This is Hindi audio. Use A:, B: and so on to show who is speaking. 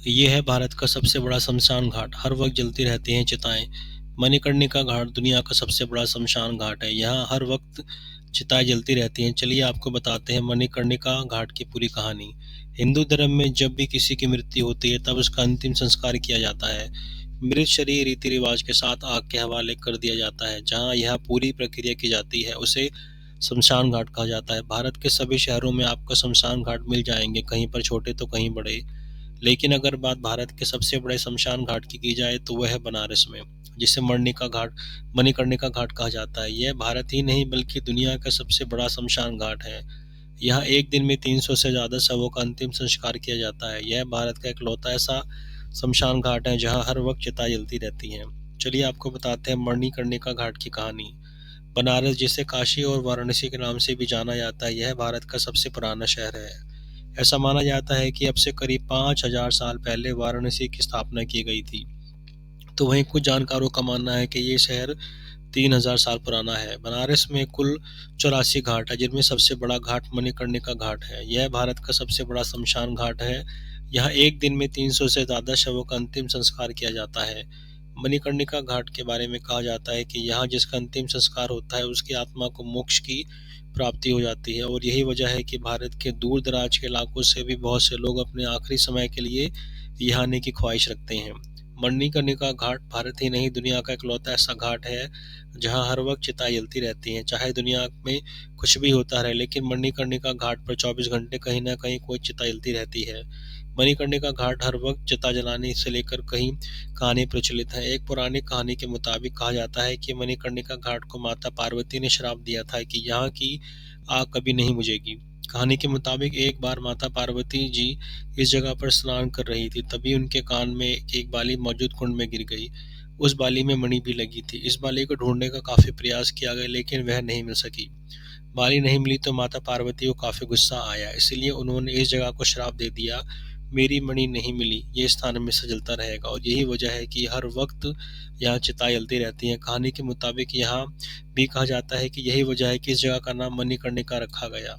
A: ये है भारत का सबसे बड़ा शमशान घाट। हर वक्त जलती रहती हैं चिताएं। मणिकर्णिका घाट दुनिया का सबसे बड़ा शमशान घाट है। यहाँ हर वक्त चिताएं जलती रहती हैं। चलिए आपको बताते हैं मणिकर्णिका घाट की पूरी कहानी। हिंदू धर्म में जब भी किसी की मृत्यु होती है तब उसका अंतिम संस्कार किया जाता है। मृत शरीर रीति रिवाज के साथ आग के हवाले कर दिया जाता है। जहाँ यह पूरी प्रक्रिया की जाती है उसे शमशान घाट कहा जाता है। भारत के सभी शहरों में आपको शमशान घाट मिल जाएंगे, कहीं पर छोटे तो कहीं बड़े। लेकिन अगर बात भारत के सबसे बड़े शमशान घाट की जाए तो वह है बनारस में, जिसे मणिकर्णिका घाट कहा जाता है। यह भारत ही नहीं बल्कि दुनिया का सबसे बड़ा शमशान घाट है। यहाँ एक दिन में 300 से ज्यादा शवों का अंतिम संस्कार किया जाता है। यह भारत का इकलौता ऐसा शमशान घाट है जहाँ हर वक्त चिता जलती रहती हैं। चलिए आपको बताते हैं मणिकर्णिका घाट की कहानी। बनारस, जिसे काशी और वाराणसी के नाम से भी जाना जाता है, यह भारत का सबसे पुराना शहर है। ऐसा माना जाता है कि अब से करीब 5,000 साल पहले वाराणसी की स्थापना की गई थी। तो वहीं कुछ जानकारों का मानना है कि ये शहर 3,000 साल पुराना है। बनारस में कुल 84 घाट है, जिनमें सबसे बड़ा घाट मणिकर्णिका घाट है। यह भारत का सबसे बड़ा शमशान घाट है। यहाँ एक दिन में 300 से ज्यादा शवों का अंतिम संस्कार किया जाता है। मणिकर्णिका घाट के बारे में कहा जाता है कि यहाँ जिसका अंतिम संस्कार होता है उसकी आत्मा को मोक्ष की प्राप्ति हो जाती है, और यही वजह है कि भारत के दूर दराज के इलाकों से भी बहुत से लोग अपने आखिरी समय के लिए यहाँ आने की ख्वाहिश रखते हैं। मणिकर्णिका घाट भारत ही नहीं दुनिया का इकलौता ऐसा घाट है जहाँ हर वक्त चिताएं जलती रहती हैं। चाहे दुनिया में कुछ भी होता रहे, लेकिन मणिकर्णिका घाट पर 24 घंटे कहीं ना कहीं कोई चिता जलती रहती है। मणिकर्णिका घाट हर वक्त चिता जलाने से लेकर कहीं कहानी प्रचलित है। एक पुरानी कहानी के मुताबिक कहा जाता है कि मणिकर्णिका घाट को माता पार्वती ने श्राप दिया था कि यहाँ की आग कभी नहीं बुझेगी। कहानी के मुताबिक एक बार माता पार्वती जी इस जगह पर स्नान कर रही थी, तभी उनके कान में एक बाली मौजूद कुंड में गिर गई। उस बाली में मणि भी लगी थी। इस बाली को ढूंढने का काफी प्रयास किया गया, लेकिन वह नहीं मिल सकी। बाली नहीं मिली तो माता पार्वती को काफी गुस्सा आया, इसलिए उन्होंने इस जगह को श्राप दे दिया, मेरी मणि नहीं मिली, ये स्थान हमेशा जलता रहेगा। और यही वजह है कि हर वक्त यहाँ चिताएं जलती रहती हैं। कहानी के मुताबिक यहाँ भी कहा जाता है कि यही वजह है कि इस जगह का नाम मणिकर्णिका रखा गया।